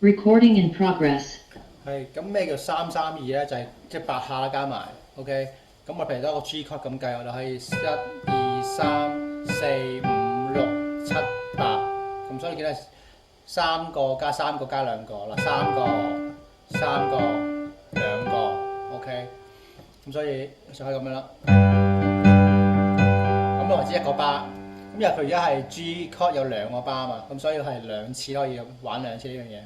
Recording in progress. 係咁咩叫332咧？就係即係8下啦加埋 ，OK。咁我譬如得個 G chord 咁計，我就可以1、2、3、4、5、6、7、8。咁所以見到3個加3個加2個嗱，3個、3個、2個 ，OK。咁所以就可以咁樣啦。咁為之一個巴。咁因為佢而家係 G chord 有2個巴啊嘛，咁所以係2次可以玩2次呢樣嘢。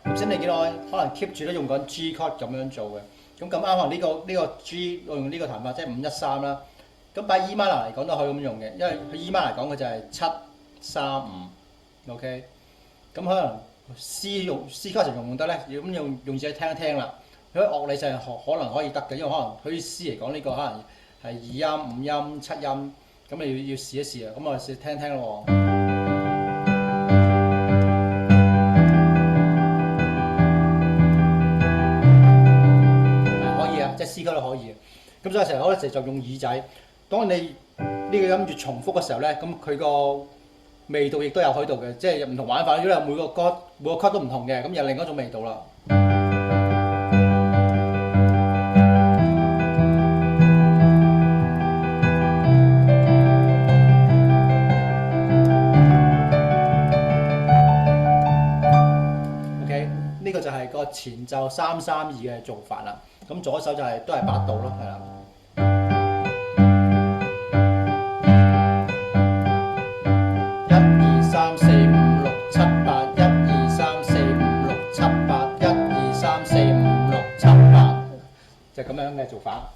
咁先你見到我可能 keep 住都用緊 G chord 咁樣做嘅，咁啱可能呢個 G 我用呢個彈法即係513啦。咁擺 E minor 嚟講都可以咁用嘅，因為佢 E minor 嚟講佢就係735，OK。咁可能 C chord 就用得咧，要咁用自己聽一聽啦。佢樂理上可能可以得嘅，因為可能佢 C 嚟講呢個可能係2音、5音、7音，咁你要試一試啊。咁我哋試聽聽咯喎。即係 C 級都可以嘅，咁所以成日好多時就用耳仔。當你呢個音越重複嘅時候咧，咁佢個味道亦都有喺度嘅，即係唔同玩法。如果每個曲都唔同嘅，咁有另一種味道啦。OK， 呢個就係個前奏332嘅做法啦。咁左手就都係8度咯，係啦。1、2、3、4、5、6、7、8，1、2、3、4、5、6、7、8，1、2、3、4、5、6、7、8，就咁樣嘅做法。